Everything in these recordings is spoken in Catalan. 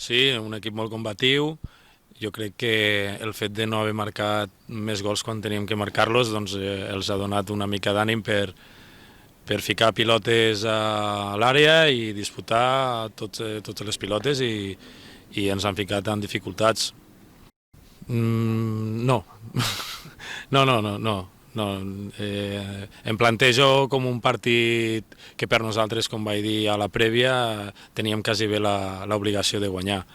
Sí, un equip molt combatiu. Jo crec que el fet de no haver marcat més gols quan teníem que marcar-los doncs, els ha donat una mica d'ànim per ficar pilotes a l'àrea i disputar totes les pilotes i ens han ficat en dificultats. No. No. Em plantejo com un partit que per nosaltres, com vaig dir a la prèvia, teníem quasi bé l'obligació de guanyar.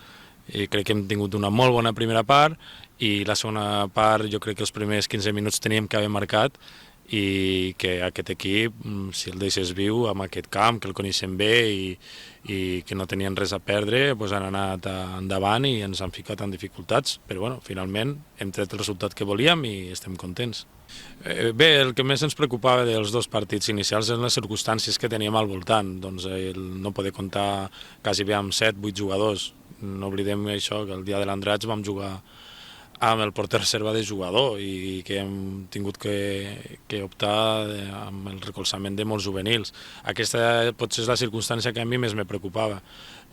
I crec que hem tingut una molt bona primera part i la segona part jo crec que els primers 15 minuts teníem que haver marcat i que aquest equip, si el deixes viu amb aquest camp, que el coneixem bé i que no tenien res a perdre, doncs han anat endavant i ens han ficat en dificultats, però bueno, finalment hem tret el resultat que volíem i estem contents. Bé, el que més ens preocupava dels dos partits inicials eren les circumstàncies que teníem al voltant, doncs no poder comptar quasi bé amb 7-8 jugadors. No oblidem això, que el dia de l'Andratx vam jugar amb el porter reserva de jugador i que hem tingut que optar amb el recolzament de molts juvenils. Aquesta potser és la circumstància que a mi més me preocupava.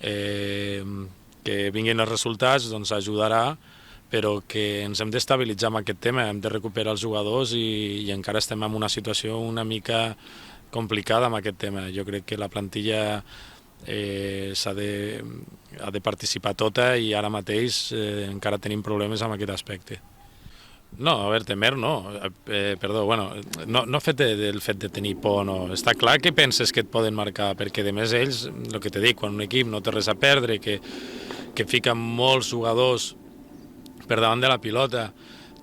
Que vinguin els resultats doncs ajudarà, però que ens hem d'estabilitzar amb aquest tema, hem de recuperar els jugadors i encara estem en una situació una mica complicada amb aquest tema. Jo crec que la plantilla ha de participar tota i ara mateix encara tenim problemes amb aquest aspecte. No, a veure, temer no, perdó, bueno, no del fet de tenir por, no. Està clar que penses que et poden marcar, perquè de més ells, el que t'he dit, quan un equip no té res a perdre, que fica molts jugadors per davant de la pilota,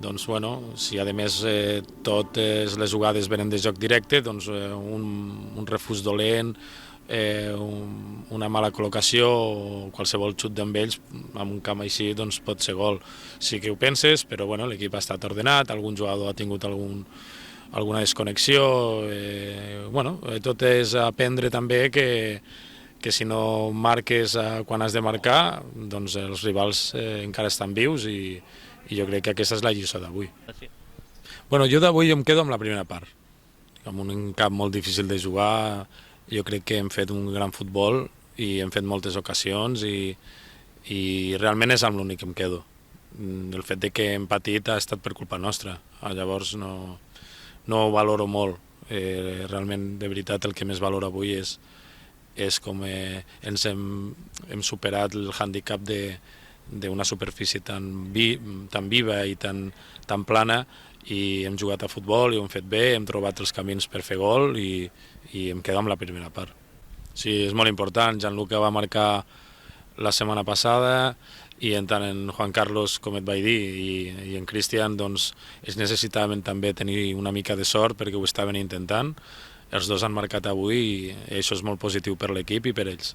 doncs, bueno, si a més totes les jugades venen de joc directe, doncs un refús dolent, una mala col·locació o qualsevol xut d'en ells amb un camp així doncs pot ser gol. Sí que ho penses, però bueno, l'equip ha estat ordenat, algun jugador ha tingut alguna desconnexió, tot és aprendre també que si no marques quan has de marcar, doncs els rivals encara estan vius i jo crec que aquesta és la lliçó d'avui. Bueno, jo d'avui em quedo amb la primera part, amb un camp molt difícil de jugar. Jo crec que hem fet un gran futbol i hem fet moltes ocasions i realment és amb l'únic que em quedo. El fet de que hem patit ha estat per culpa nostra, llavors no ho valoro molt. Realment, de veritat, el que més valoro avui és com ens hem superat el hàndicap d'una superfície tan viva i tan plana i hem jugat a futbol i ho hem fet bé, hem trobat els camins per fer gol i em quedo amb la primera part. Sí, és molt important, Gianluca va marcar la setmana passada i tant en Juan Carlos, com et vaig dir, i en Cristian, doncs ells necessitaven també tenir una mica de sort perquè ho estaven intentant. Els dos han marcat avui i això és molt positiu per l'equip i per ells.